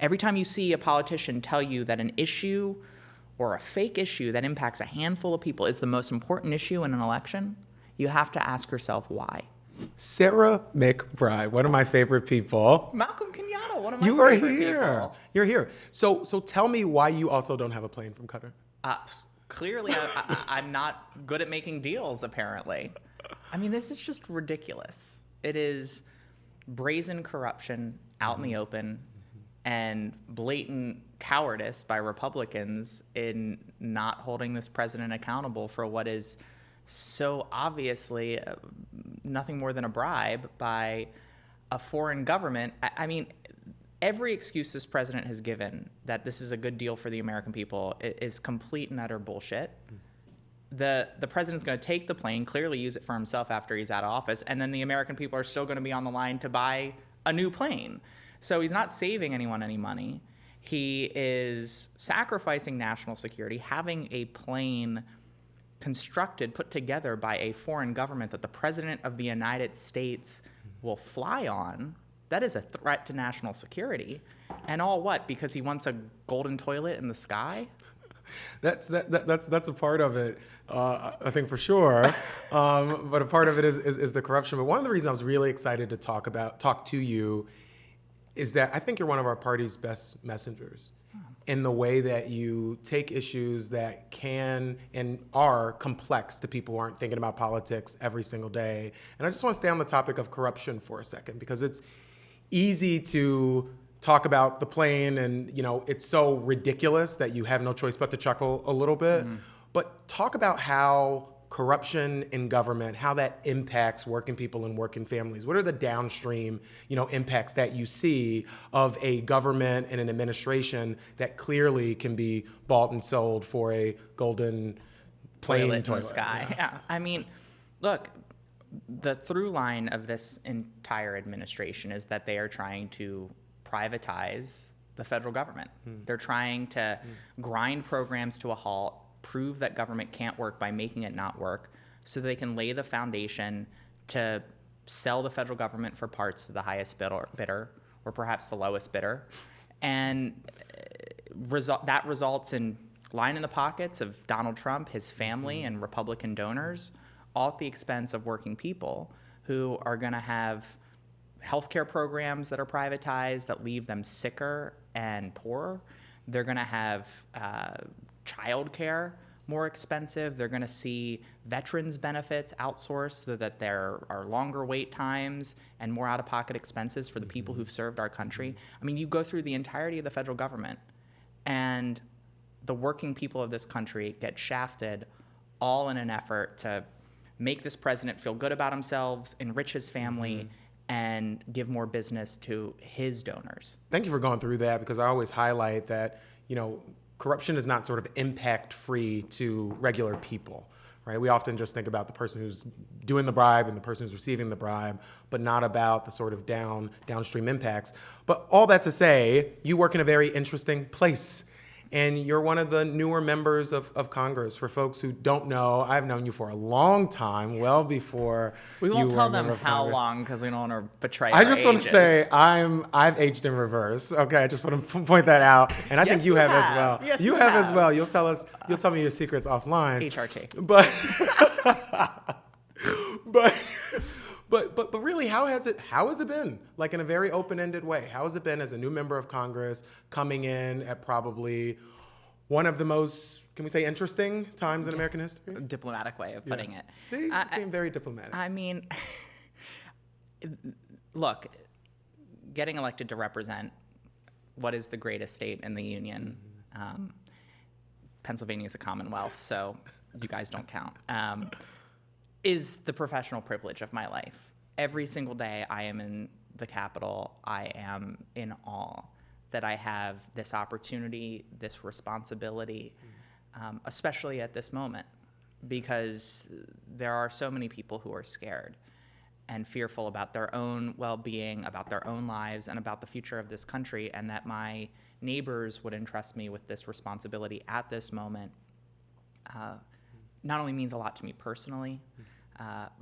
Every time you see a politician tell you that an issue or a fake issue that impacts a handful of people is the most important issue in an election, you have to ask yourself why. Sarah McBride, one of my favorite people. Malcolm Kenyatta, one of my You are favorite here. people. You're here. So tell me why you also don't have a plane from Qatar. Clearly, I'm not good at making deals, apparently. I mean, this is just ridiculous. It is brazen corruption out in the open and blatant cowardice by Republicans in not holding this president accountable for what is so obviously nothing more than a bribe by a foreign government. I mean, every excuse this president has given that this is a good deal for the American people is complete and utter bullshit. The president's going to take the plane, clearly use it for himself after he's out of office, and then the American people are still going to be on the line to buy a new plane. So he's not saving anyone any money. He is sacrificing national security, having a plane constructed, put together by a foreign government that the president of the United States will fly on. That is a threat to national security. And all what? Because he wants a golden toilet in the sky? That's a part of it, I think for sure. But a part of it is the corruption. But one of the reasons I was really excited to talk to you is that I think you're one of our party's best messengers in the way that you take issues that can and are complex to people who aren't thinking about politics every single day. And I just want to stay on the topic of corruption for a second, because it's easy to talk about the plane and, it's so ridiculous that you have no choice but to chuckle a little bit. But talk about how corruption in government, how that impacts working people and working families. What are the downstream, impacts that you see of a government and an administration that clearly can be bought and sold for a golden plane toilet in the sky? Yeah. I mean, look, the through line of this entire administration is that they are trying to privatize the federal government. They're trying to grind programs to a halt, prove that government can't work by making it not work, so they can lay the foundation to sell the federal government for parts to the highest bidder or perhaps the lowest bidder. And that results in line in the pockets of Donald Trump, his family, and Republican donors, all at the expense of working people who are going to have healthcare programs that are privatized that leave them sicker and poorer. They're going to have childcare more expensive. They're going to see veterans benefits outsourced so that there are longer wait times and more out-of-pocket expenses for the people who've served our country. I mean, you go through the entirety of the federal government, and the working people of this country get shafted, all in an effort to make this president feel good about himself, enrich his family, and give more business to his donors. Thank you for going through that, because I always highlight that, corruption is not sort of impact-free to regular people, right? We often just think about the person who's doing the bribe and the person who's receiving the bribe, but not about the sort of downstream impacts. But all that to say, you work in a very interesting place, and you're one of the newer members of Congress. For folks who don't know, I've known you for a long time, well before we won't you tell were a them member of how Congress. long, because we don't want to betray I our just want to ages. say I've aged in reverse. Okay, I just want to point that out, and I Yes, think you you have as have. well. Yes, you you have as have. well. You'll tell me your secrets offline. HRT. But really, how has it been? Like, in a very open-ended way, how has it been as a new member of Congress coming in at probably one of the most, can we say, interesting times in American history? Diplomatic way of putting it. See, being very diplomatic. I mean, look, getting elected to represent what is the greatest state in the union, Pennsylvania is a commonwealth, so you guys don't count, is the professional privilege of my life. Every single day I am in the Capitol, I am in awe that I have this opportunity, this responsibility, especially at this moment, because there are so many people who are scared and fearful about their own well-being, about their own lives, and about the future of this country, and that my neighbors would entrust me with this responsibility at this moment not only means a lot to me personally,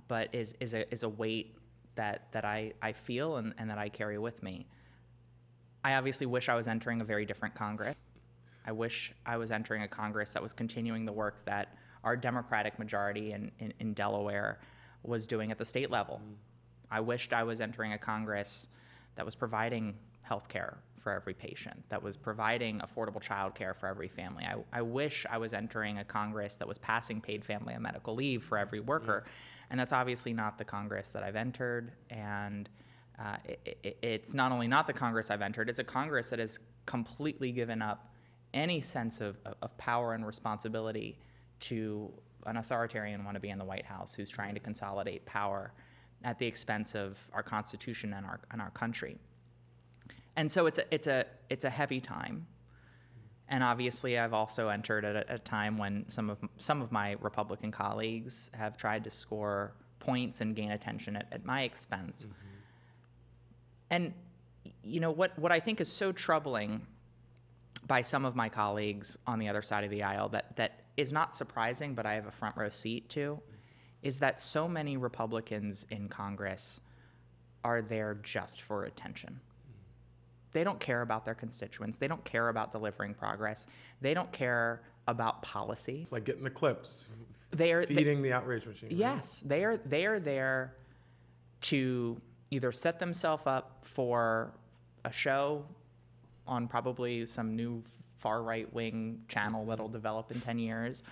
but is a weight that I feel and that I carry with me. I obviously wish I was entering a very different Congress. I wish I was entering a Congress that was continuing the work that our Democratic majority in Delaware was doing at the state level. I wished I was entering a Congress that was providing health care for every patient, that was providing affordable child care for every family. I wish I was entering a Congress that was passing paid family and medical leave for every worker. And that's obviously not the Congress that I've entered. And it's not only not the Congress I've entered, it's a Congress that has completely given up any sense of power and responsibility to an authoritarian wannabe in the White House who's trying to consolidate power at the expense of our Constitution and our country. And so it's a heavy time. And obviously, I've also entered at a time when some of my Republican colleagues have tried to score points and gain attention at my expense. And you know what I think is so troubling by some of my colleagues on the other side of the aisle that is not surprising, but I have a front row seat to, is that so many Republicans in Congress are there just for attention. They don't care about their constituents. They don't care about delivering progress. They don't care about policy. It's like getting the clips, the outrage machine. Right? Yes, they are there to either set themselves up for a show on probably some new far right-wing channel that'll develop in 10 years,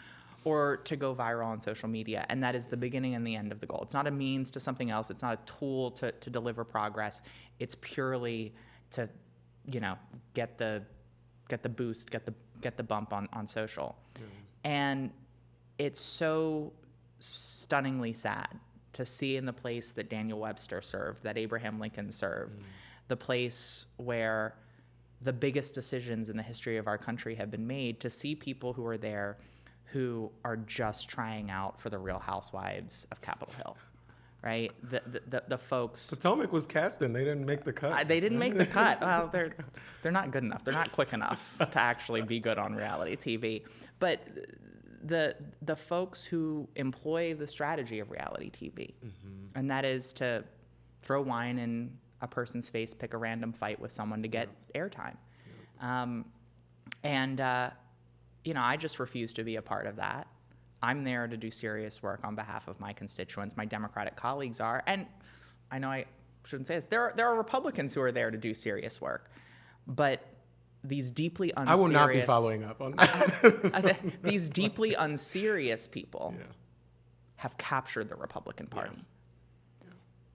or to go viral on social media. And that is the beginning and the end of the goal. It's not a means to something else. It's not a tool to deliver progress. It's purely to, get the boost, get the bump on social. And it's so stunningly sad to see in the place that Daniel Webster served, that Abraham Lincoln served, the place where the biggest decisions in the history of our country have been made, to see people who are there who are just trying out for the Real Housewives of Capitol Hill, right? The folks. Potomac was cast in. They didn't make the cut. They didn't make the cut. Well, they're not good enough. They're not quick enough to actually be good on reality TV. But the folks who employ the strategy of reality TV, and that is to throw wine in a person's face, pick a random fight with someone to get airtime. I just refuse to be a part of that. I'm there to do serious work on behalf of my constituents. My Democratic colleagues are, and I know I shouldn't say this, there are Republicans who are there to do serious work, but these deeply unserious... I will not be following up on that. These deeply unserious people have captured the Republican Party.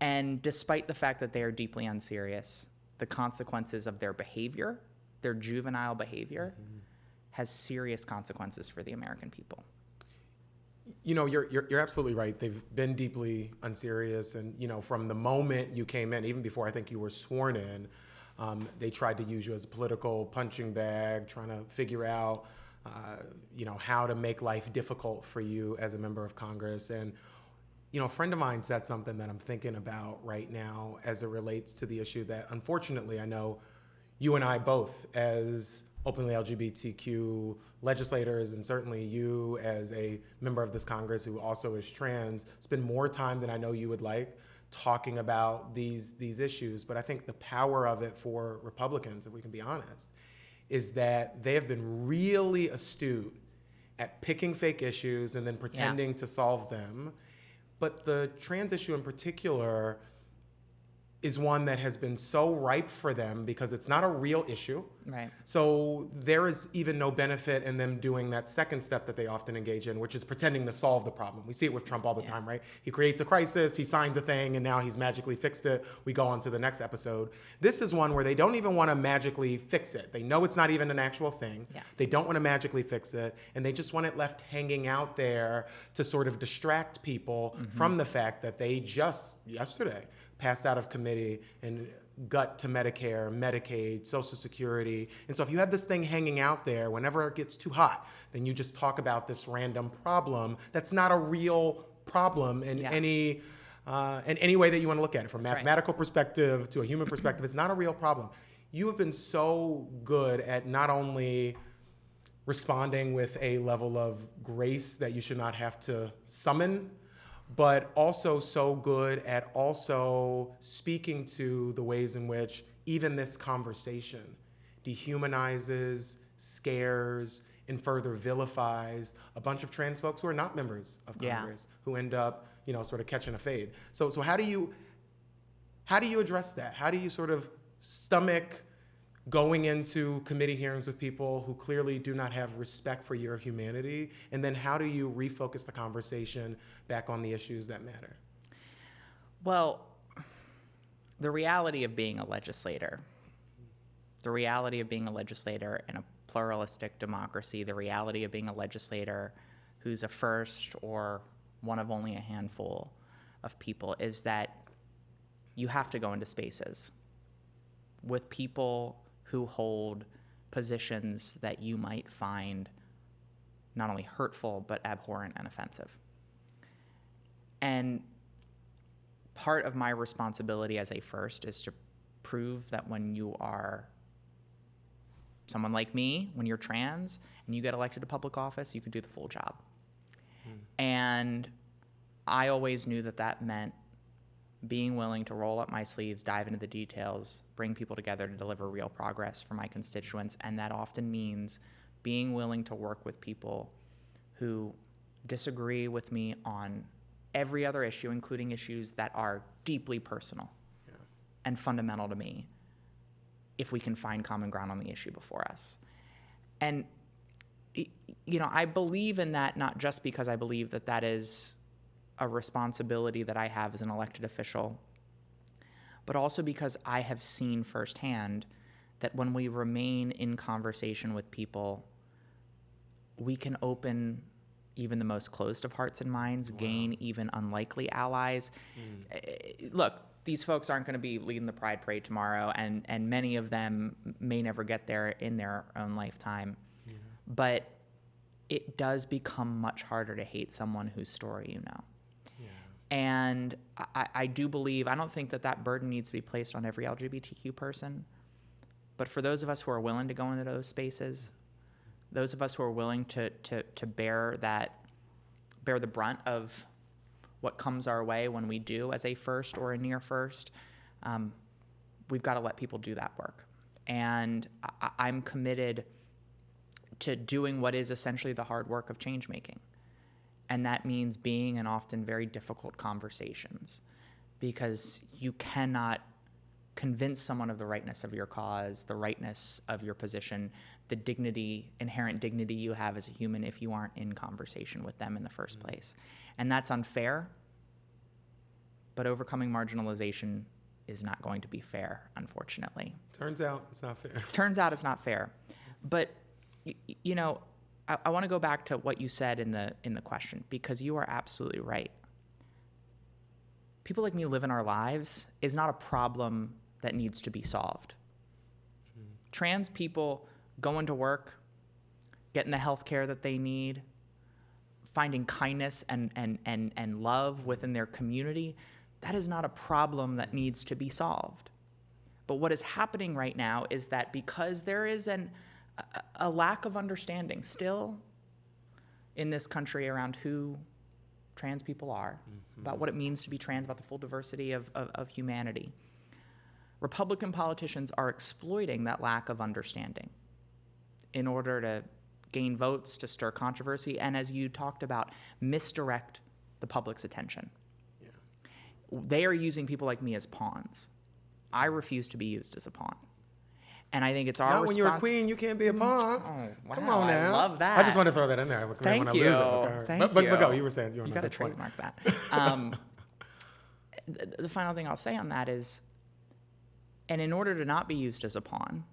And despite the fact that they are deeply unserious, the consequences of their behavior, their juvenile behavior, has serious consequences for the American people. You're absolutely right. They've been deeply unserious, and from the moment you came in, even before I think you were sworn in, they tried to use you as a political punching bag, trying to figure out, how to make life difficult for you as a member of Congress. And a friend of mine said something that I'm thinking about right now as it relates to the issue that, unfortunately, I know you and I both, as openly LGBTQ legislators, and certainly you as a member of this Congress who also is trans, spend more time than I know you would like talking about these issues. But I think the power of it for Republicans, if we can be honest, is that they have been really astute at picking fake issues and then pretending to solve them. But the trans issue in particular is one that has been so ripe for them because it's not a real issue. Right. So there is even no benefit in them doing that second step that they often engage in, which is pretending to solve the problem. We see it with Trump all the time, right? He creates a crisis, he signs a thing, and now he's magically fixed it. We go on to the next episode. This is one where they don't even want to magically fix it. They know it's not even an actual thing. Yeah. They don't want to magically fix it, and they just want it left hanging out there to sort of distract people from the fact that they just yesterday passed out of committee and gut to Medicare, Medicaid, Social Security. And so if you have this thing hanging out there, whenever it gets too hot, then you just talk about this random problem that's not a real problem in any way that you want to look at it. From a mathematical perspective to a human perspective, it's not a real problem. You have been so good at not only responding with a level of grace that you should not have to summon, but also so good at also speaking to the ways in which even this conversation dehumanizes, scares, and further vilifies a bunch of trans folks who are not members of Congress, who end up, sort of catching a fade. So how do you address that? How do you sort of stomach going into committee hearings with people who clearly do not have respect for your humanity? And then how do you refocus the conversation back on the issues that matter? Well, the reality of being a legislator in a pluralistic democracy, the reality of being a legislator who's a first or one of only a handful of people is that you have to go into spaces with people who hold positions that you might find not only hurtful, but abhorrent and offensive. And part of my responsibility as a first is to prove that when you are someone like me, when you're trans and you get elected to public office, you can do the full job. And I always knew that meant being willing to roll up my sleeves, dive into the details, bring people together to deliver real progress for my constituents. And that often means being willing to work with people who disagree with me on every other issue, including issues that are deeply personal and fundamental to me, if we can find common ground on the issue before us. And, I believe in that not just because I believe that is a responsibility that I have as an elected official, but also because I have seen firsthand that when we remain in conversation with people, we can open even the most closed of hearts and minds, gain even unlikely allies. Look, these folks aren't going to be leading the Pride Parade tomorrow, and many of them may never get there in their own lifetime. But it does become much harder to hate someone whose story you know. And I do believe, I don't think that burden needs to be placed on every LGBTQ person, but for those of us who are willing to go into those spaces, those of us who are willing to bear the brunt of what comes our way when we do as a first or a near first, we've got to let people do that work. And I'm committed to doing what is essentially the hard work of change making. And that means being in often very difficult conversations, because you cannot convince someone of the rightness of your cause, the rightness of your position, the dignity, inherent dignity you have as a human if you aren't in conversation with them in the first place. And that's unfair, but overcoming marginalization is not going to be fair, unfortunately. Turns out it's not fair. Turns out it's not fair. But, I want to go back to what you said in the question, because you are absolutely right. People like me live in our lives is not a problem that needs to be solved. Trans people going to work, getting the health care that they need, finding kindness and love within their community, that is not a problem that needs to be solved. But what is happening right now is that because there is a lack of understanding still in this country around who trans people are, about what it means to be trans, about the full diversity of humanity, Republican politicians are exploiting that lack of understanding in order to gain votes, to stir controversy, and as you talked about, misdirect the public's attention. They are using people like me as pawns. I refuse to be used as a pawn. And I think it's our Not when you're a queen, you can't be a pawn. Oh, wow. Come on now. I love that. I just want to throw that in there. Thank you. But go. You were saying you got to trademark that. The final thing I'll say on that is, and in order to not be used as a pawn,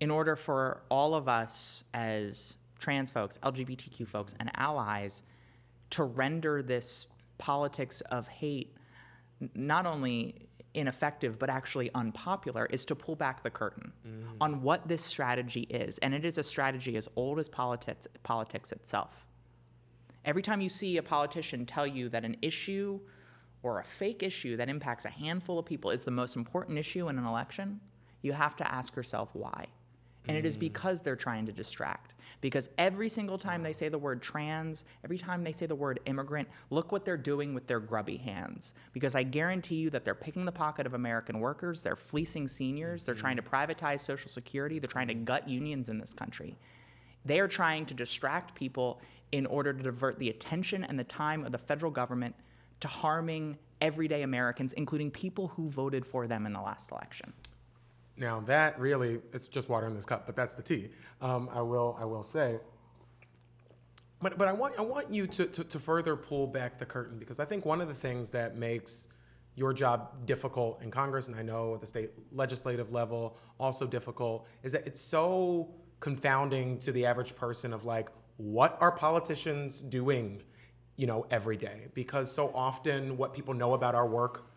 in order for all of us as trans folks, LGBTQ folks, and allies to render this politics of hate not only ineffective but actually unpopular, is to pull back the curtain on what this strategy is. And it is a strategy as old as politics itself. Every time you see a politician tell you that an issue or a fake issue that impacts a handful of people is the most important issue in an election, you have to ask yourself why. And it is because they're trying to distract. Because every single time they say the word trans, every time they say the word immigrant, look what they're doing with their grubby hands. Because I guarantee you that they're picking the pocket of American workers, they're fleecing seniors, they're trying to privatize Social Security, they're trying to gut unions in this country. They are trying to distract people in order to divert the attention and the time of the federal government to harming everyday Americans, including people who voted for them in the last election. Now that really, it's just water in this cup, but that's the tea. I will say. But I want you to further pull back the curtain, because I think one of the things that makes your job difficult in Congress, and I know at the state legislative level also difficult, is that it's so confounding to the average person of like, what are politicians doing, every day? Because so often what people know about our work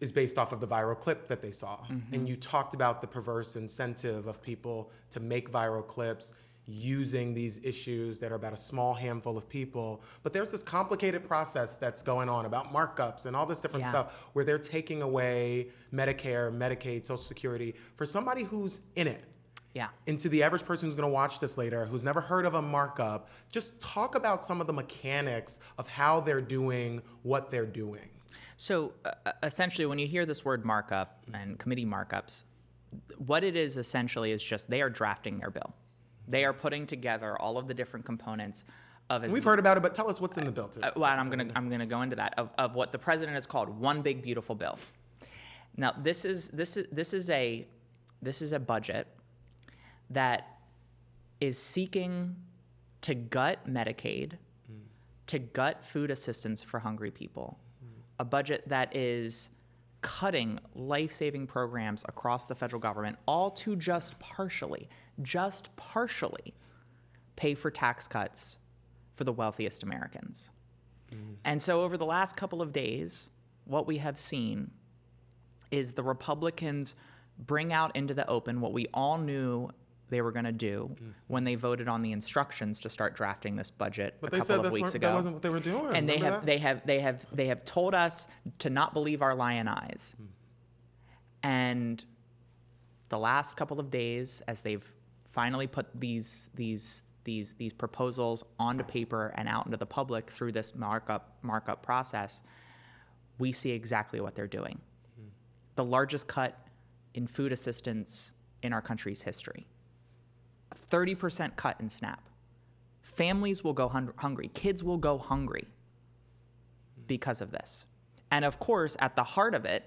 is based off of the viral clip that they saw. Mm-hmm. And you talked about the perverse incentive of people to make viral clips using these issues that are about a small handful of people. But there's this complicated process that's going on about markups and all this different stuff where they're taking away Medicare, Medicaid, Social Security for somebody who's in it. Yeah. And to the average person who's going to watch this later, who's never heard of a markup, just talk about some of the mechanics of how they're doing what they're doing. So essentially, when you hear this word markup and committee markups, what it is essentially is just they are drafting their bill. They are putting together all of the different components of. We've heard about it, but tell us what's in the bill too. Well, I'm gonna go into that of what the president has called one big beautiful bill. Now, this is a budget that is seeking to gut Medicaid, to gut food assistance for hungry people. A budget that is cutting life-saving programs across the federal government, all to just partially pay for tax cuts for the wealthiest Americans. And so over the last couple of days, what we have seen is the Republicans bring out into the open what we all knew they were going to do when they voted on the instructions to start drafting this budget a couple of weeks ago. That wasn't what they were doing. And they have told us to not believe our lion eyes. And the last couple of days, as they've finally put these proposals onto paper and out into the public through this markup process, we see exactly what they're doing. The largest cut in food assistance in our country's history. A 30% cut in SNAP. Families will go hungry. Kids will go hungry because of this. And of course, at the heart of it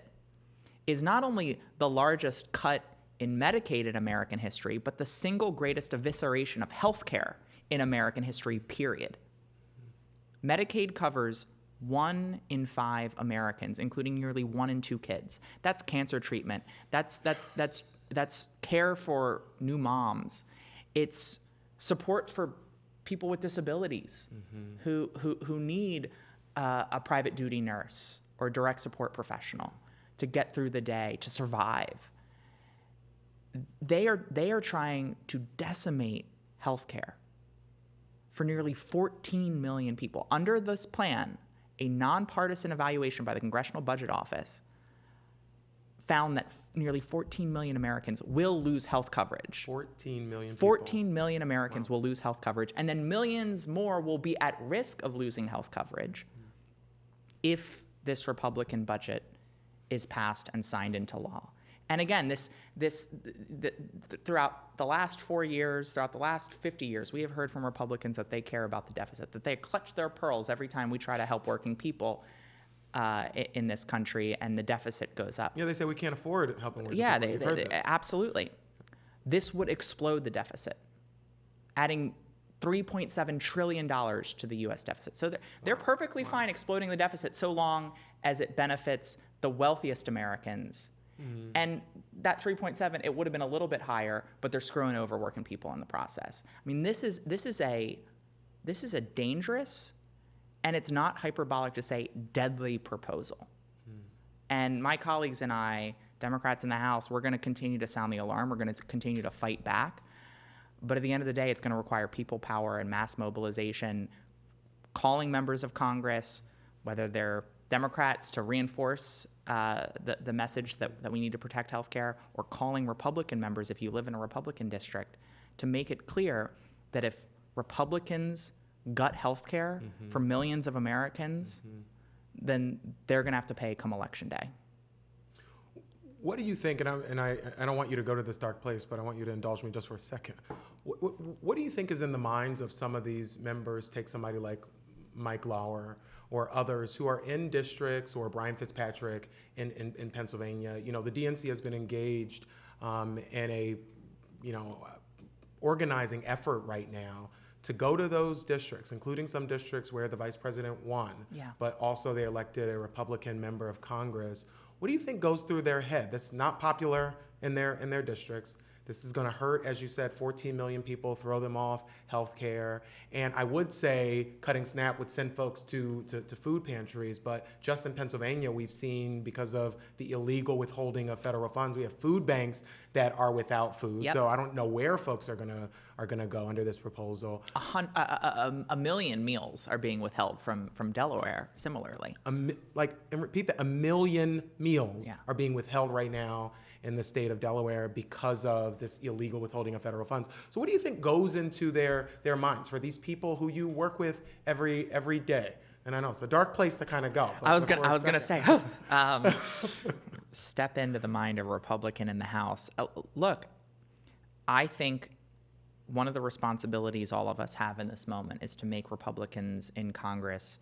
is not only the largest cut in Medicaid in American history, but the single greatest evisceration of healthcare in American history, period. Medicaid covers 1 in 5 Americans, including nearly 1 in 2 kids. That's cancer treatment. That's care for new moms. It's support for people with disabilities who need a private duty nurse or direct support professional to get through the day, to survive. They are trying to decimate healthcare for nearly 14 million people. Under this plan, a nonpartisan evaluation by the Congressional Budget Office found that nearly 14 million Americans will lose health coverage. 14 million people. 14 million Americans will lose health coverage, and then millions more will be at risk of losing health coverage if this Republican budget is passed and signed into law. And again, throughout the last 4 years, throughout the last 50 years, we have heard from Republicans that they care about the deficit, that they clutch their pearls every time we try to help working people in this country, and the deficit goes up. Yeah, they say we can't afford helping working people. Yeah, they absolutely. This would explode the deficit, adding $3.7 trillion to the U.S. deficit. So they're perfectly fine exploding the deficit so long as it benefits the wealthiest Americans. And that 3.7, it would have been a little bit higher, but they're screwing over working people in the process. I mean, this is a dangerous, and it's not hyperbolic to say deadly proposal. And my colleagues and I, Democrats in the House, we're going to continue to sound the alarm. We're going to continue to fight back. But at the end of the day, it's going to require people power and mass mobilization, calling members of Congress, whether they're Democrats, to reinforce the message that we need to protect healthcare, or calling Republican members, if you live in a Republican district, to make it clear that if Republicans gut healthcare for millions of Americans, then they're going to have to pay come election day. What do you think, and I don't want you to go to this dark place, but I want you to indulge me just for a second. What do you think is in the minds of some of these members, take somebody like Mike Lauer or others who are in districts, or Brian Fitzpatrick in Pennsylvania? You know, the DNC has been engaged in a, organizing effort right now to go to those districts, including some districts where the vice president won, but also they elected a Republican member of Congress. What do you think goes through their head? That's not popular in their districts. This is going to hurt, as you said, 14 million people, throw them off healthcare. And I would say cutting SNAP would send folks to food pantries, but just in Pennsylvania, we've seen, because of the illegal withholding of federal funds, we have food banks that are without food. So I don't know where folks are gonna go under this proposal. A million meals are being withheld from Delaware. Similarly, and repeat that, 1 million meals are being withheld right now in the state of Delaware because of this illegal withholding of federal funds. So what do you think goes into their minds for these people who you work with every day? And I know it's a dark place to kind of go. I was gonna say, step into the mind of a Republican in the House. Look, I think one of the responsibilities all of us have in this moment is to make Republicans in Congress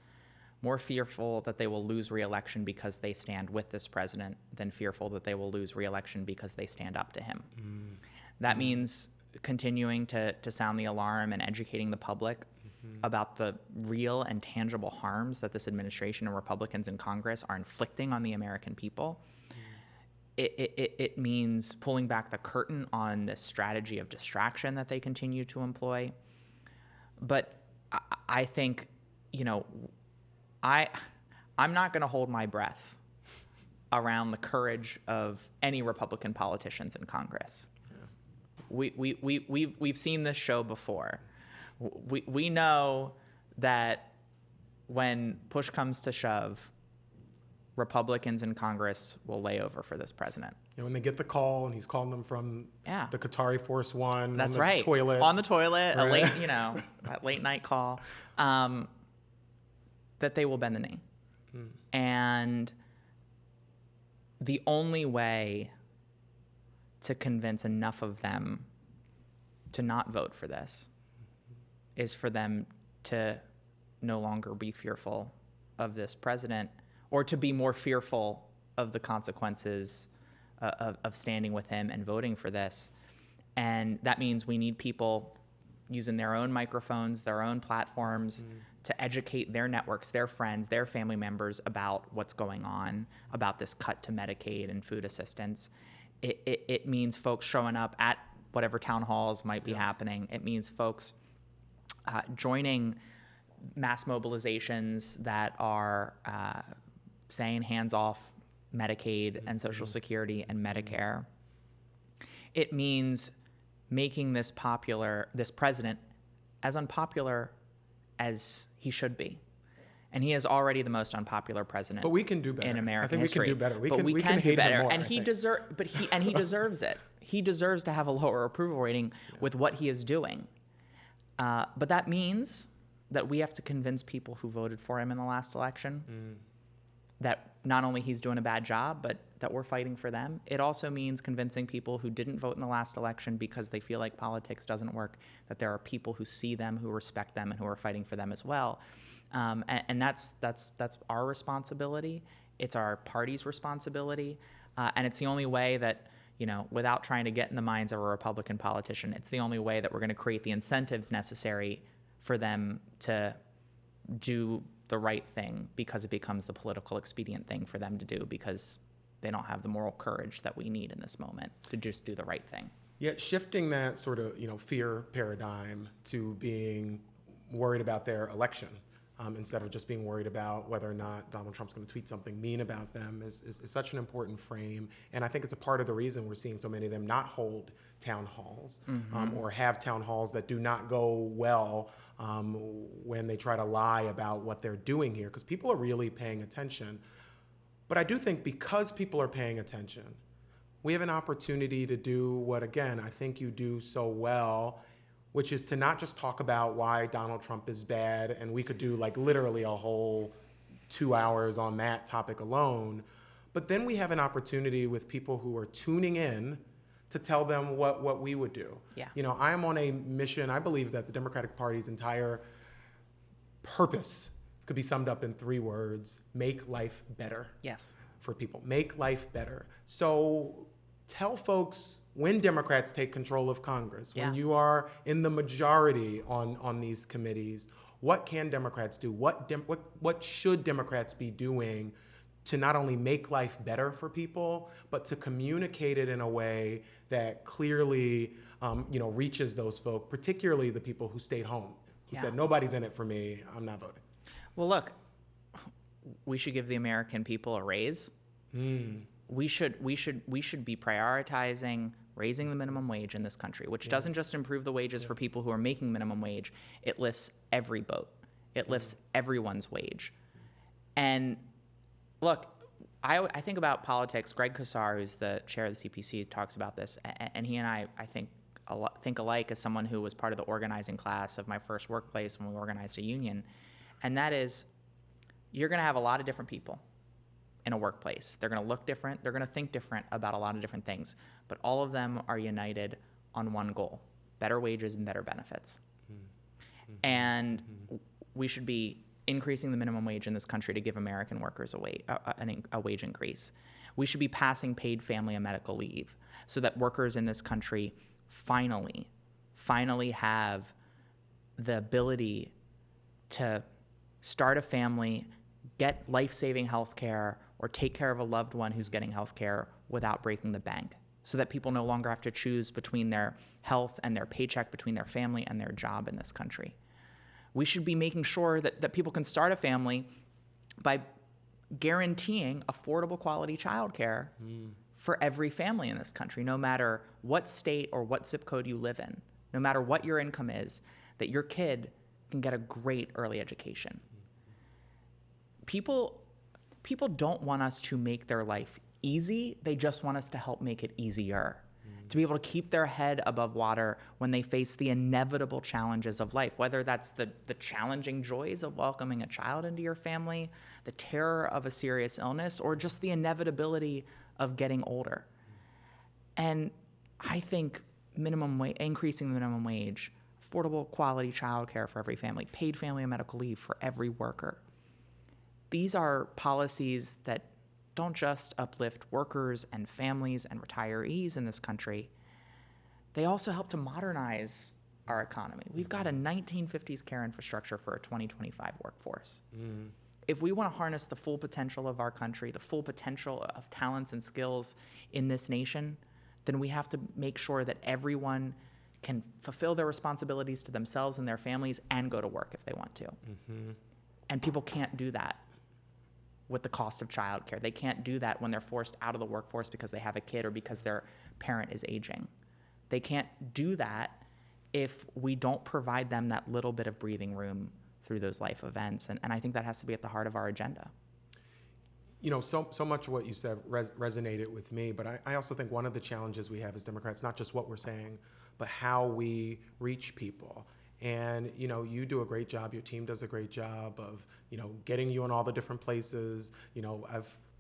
more fearful that they will lose re-election because they stand with this president than fearful that they will lose re-election because they stand up to him. That means continuing to sound the alarm and educating the public about the real and tangible harms that this administration and Republicans in Congress are inflicting on the American people. It means pulling back the curtain on this strategy of distraction that they continue to employ. But I think, I'm not going to hold my breath around the courage of any Republican politicians in Congress. We've seen this show before. We know that when push comes to shove, Republicans in Congress will lay over for this president. And when they get the call, and he's calling them from the Qatari Force One, that's on the toilet. On the toilet, a late, that late night call, that they will bend the knee. And the only way to convince enough of them to not vote for this is for them to no longer be fearful of this president, or to be more fearful of the consequences of standing with him and voting for this. And that means we need people using their own microphones, their own platforms, to educate their networks, their friends, their family members about what's going on, about this cut to Medicaid and food assistance. It means folks showing up at whatever town halls might be happening. It means folks joining mass mobilizations that are saying hands off Medicaid and Social Security and Medicare. It means making this president as unpopular as he should be. And he is already the most unpopular president. But we can do better in American history. I think we can do better. We can do better. More, and he deserves it. He deserves to have a lower approval rating with what he is doing. But that means that we have to convince people who voted for him in the last election that not only he's doing a bad job, but that we're fighting for them. It also means convincing people who didn't vote in the last election because they feel like politics doesn't work, that there are people who see them, who respect them, and who are fighting for them as well. And that's our responsibility. It's our party's responsibility. And it's the only way that, without trying to get in the minds of a Republican politician, it's the only way that we're going to create the incentives necessary for them to do the right thing, because it becomes the political expedient thing for them to do, because they don't have the moral courage that we need in this moment to just do the right thing. Yet shifting that sort of, fear paradigm to being worried about their election, instead of just being worried about whether or not Donald Trump's going to tweet something mean about them is such an important frame. And I think it's a part of the reason we're seeing so many of them not hold town halls or have town halls that do not go well when they try to lie about what they're doing here, because people are really paying attention. But I do think because people are paying attention, we have an opportunity to do what, again, I think you do so well, which is to not just talk about why Donald Trump is bad, and we could do like literally a whole 2 hours on that topic alone, but then we have an opportunity with people who are tuning in to tell them what we would do. Yeah. You know, I am on a mission. I believe that the Democratic Party's entire purpose could be summed up in 3 words: make life better. Yes. For people. Make life better. So tell folks, when Democrats take control of Congress, when you are in the majority on these committees, what can Democrats do? What should Democrats be doing to not only make life better for people, but to communicate it in a way that clearly reaches those folk, particularly the people who stayed home, who said, nobody's in it for me, I'm not voting. Well, look, we should give the American people a raise. We should be prioritizing raising the minimum wage in this country, which doesn't just improve the wages for people who are making minimum wage. It lifts every boat. It lifts everyone's wage. And look, I think about politics. Greg Qatar, who's the chair of the CPC, talks about this, and he and I think alike as someone who was part of the organizing class of my first workplace when we organized a union. And that is, you're going to have a lot of different people in a workplace. They're going to look different. They're going to think different about a lot of different things. But all of them are united on one goal: better wages and better benefits. And we should be increasing the minimum wage in this country to give American workers a wage increase. We should be passing paid family and medical leave so that workers in this country finally have the ability to start a family, get life-saving health care, or take care of a loved one who's getting health care without breaking the bank, so that people no longer have to choose between their health and their paycheck, between their family and their job in this country. We should be making sure that people can start a family by guaranteeing affordable quality childcare for every family in this country, no matter what state or what zip code you live in, no matter what your income is, that your kid can get a great early education. People don't want us to make their life easy. They just want us to help make it easier. To be able to keep their head above water when they face the inevitable challenges of life, whether that's the challenging joys of welcoming a child into your family, the terror of a serious illness, or just the inevitability of getting older. And I think increasing the minimum wage, affordable quality childcare for every family, paid family and medical leave for every worker, these are policies that don't just uplift workers and families and retirees in this country. They also help to modernize our economy. We've got a 1950s care infrastructure for a 2025 workforce. If we want to harness the full potential of our country, the full potential of talents and skills in this nation, then we have to make sure that everyone can fulfill their responsibilities to themselves and their families and go to work if they want to. And people can't do that with the cost of childcare. They can't do that when they're forced out of the workforce because they have a kid or because their parent is aging. They can't do that if we don't provide them that little bit of breathing room through those life events. And I think that has to be at the heart of our agenda. You know, so much of what you said resonated with me, but I also think one of the challenges we have as Democrats, not just what we're saying, but how we reach people. And, you know, you do a great job, your team does a great job of, you know, getting you in all the different places. You know,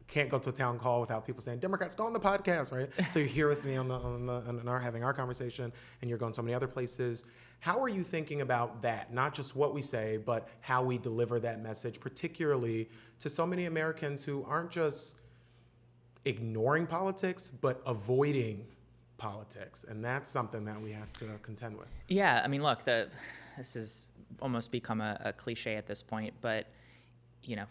can't go to a town hall without people saying, Democrats, go on the podcast, right? So you're here with me having our conversation, and you're going so many other places. How are you thinking about that? Not just what we say, but how we deliver that message, particularly to so many Americans who aren't just ignoring politics, but avoiding politics, and that's something that we have to contend with. Yeah, I mean, look, this has almost become a cliche at this point, but you know,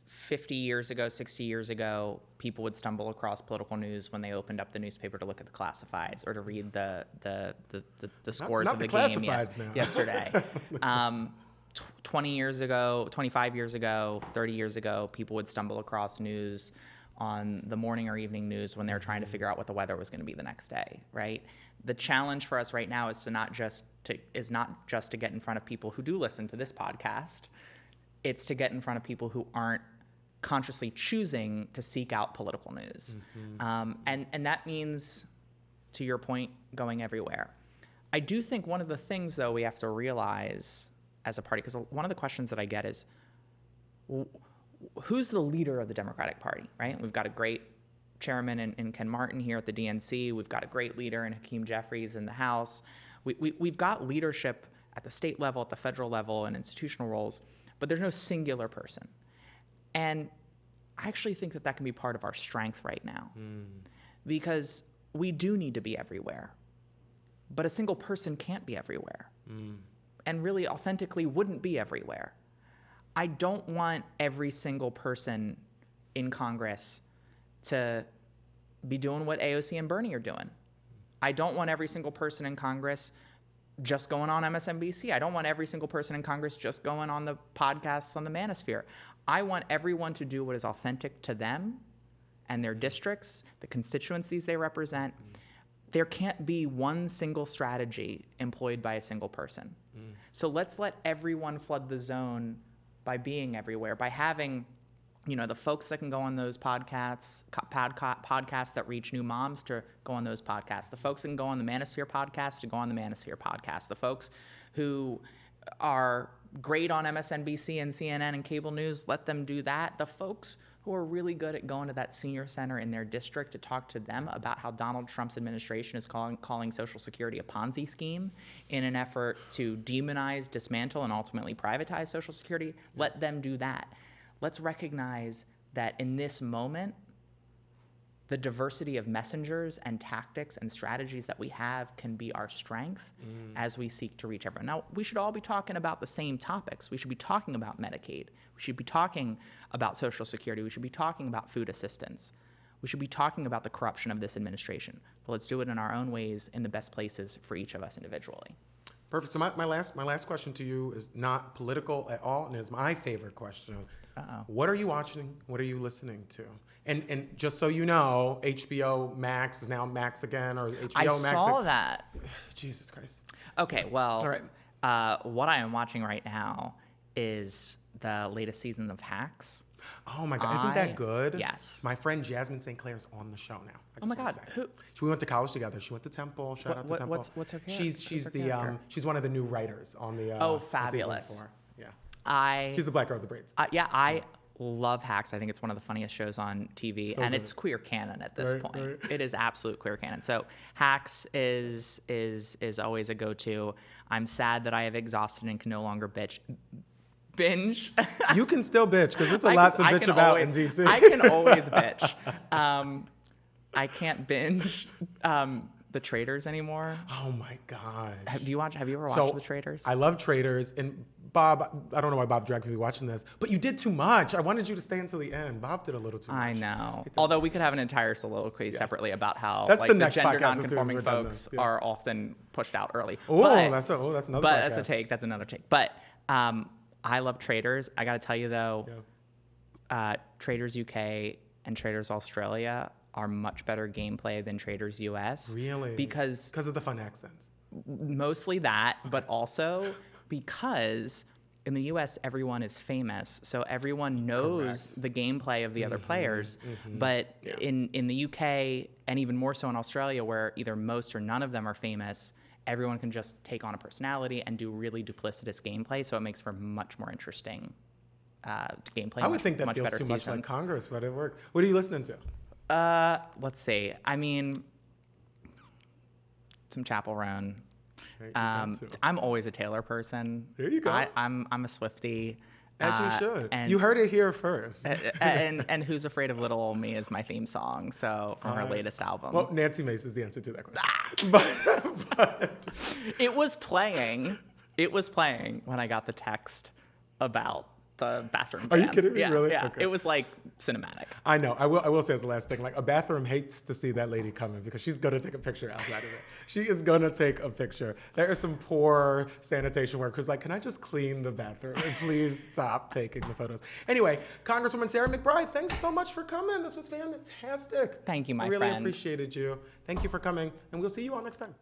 50 years ago, 60 years ago, people would stumble across political news when they opened up the newspaper to look at the classifieds or to read the scores of the game yesterday. 20 years ago, 25 years ago, 30 years ago, people would stumble across news on the morning or evening news when they're trying to figure out what the weather was going to be the next day, right? The challenge for us right now is not just to get in front of people who do listen to this podcast. It's to get in front of people who aren't consciously choosing to seek out political news. And that means, to your point, going everywhere. I do think one of the things, though, we have to realize as a party, because one of the questions that I get is, who's the leader of the Democratic Party, right? We've got a great chairman in Ken Martin here at the DNC. We've got a great leader in Hakeem Jeffries in the House. We've got leadership at the state level, at the federal level, and institutional roles, but there's no singular person. And I actually think that can be part of our strength right now, because we do need to be everywhere, but a single person can't be everywhere, and really authentically wouldn't be everywhere. I don't want every single person in Congress to be doing what AOC and Bernie are doing. I don't want every single person in Congress just going on MSNBC. I don't want every single person in Congress just going on the podcasts on the Manosphere. I want everyone to do what is authentic to them and their districts, the constituencies they represent. There can't be one single strategy employed by a single person. So let's let everyone flood the zone by being everywhere, by having, the folks that can go on those podcasts that reach new moms to go on those podcasts, the folks that can go on the Manosphere podcast to go on the Manosphere podcast, the folks who are great on MSNBC and CNN and cable news, let them do that. The folks who are really good at going to that senior center in their district to talk to them about how Donald Trump's administration is calling Social Security a Ponzi scheme in an effort to demonize, dismantle, and ultimately privatize Social Security, let them do that. Let's recognize that in this moment, the diversity of messengers and tactics and strategies that we have can be our strength as we seek to reach everyone. Now, we should all be talking about the same topics. We should be talking about Medicaid. We should be talking about Social Security. We should be talking about food assistance. We should be talking about the corruption of this administration. But let's do it in our own ways, in the best places for each of us individually. Perfect. So my last question to you is not political at all, and it is my favorite question. What are you watching? What are you listening to? And just so you know, HBO Max is now Max again, or HBO Max. I saw that. Jesus Christ. Okay, well, all right. What I am watching right now is the latest season of Hacks. Oh my God, isn't that good? Yes. My friend Jasmine St. Clair is on the show now. Oh my God, who? We went to college together. She went to Temple. Shout out to Temple. What's her character? She's one of the new writers on the. Oh, fabulous. Season 4. Yeah. She's the black girl with the braids. I love Hacks. I think it's one of the funniest shows on TV, and it's queer canon at this point. Right. It is absolute queer canon. So Hacks is always a go-to. I'm sad that I have exhausted and can no longer binge. You can still bitch because it's a lot to bitch about in DC. I can always bitch. I can't binge The Traitors anymore. Oh my God. Have you ever watched The Traitors? I love Traitors, and Bob, I don't know why Bob dragged me watching this, but you did too much. I wanted you to stay until the end. Bob did a little too much. I know. Although we could have an entire soliloquy separately about how the next gender podcast nonconforming folks are often pushed out early. That's another But podcast. that's another take. But I love Traitors. I got to tell you though, Traitors UK and Traitors Australia are much better gameplay than Traitors US. Really? Because of the fun accents. Mostly that, but also because in the US everyone is famous, so everyone knows the gameplay of the other players. But in the UK, and even more so in Australia, where either most or none of them are famous, everyone can just take on a personality and do really duplicitous gameplay, so it makes for much more interesting gameplay. I would think that feels too much like Congress, but it worked. What are you listening to? Let's see. I mean, some Chappell Roan. I'm always a Taylor person. There you go. I'm a Swiftie. As you should. You heard it here first. and Who's Afraid of Little Old Me is my theme song, so from her latest album. Well, Nancy Mace is the answer to that question. but it was playing when I got the text about the bathroom ban. Are you kidding me? Yeah, really? Yeah. Okay. It was like cinematic. I know. I will say as the last thing, like a bathroom hates to see that lady coming because she's gonna take a picture outside of it. She is gonna take a picture. There is some poor sanitation workers like, can I just clean the bathroom? And please stop taking the photos. Anyway, Congresswoman Sarah McBride, thanks so much for coming. This was fantastic. Thank you, my friend. I really friend. appreciated you. Thank you for coming, and we'll see you all next time.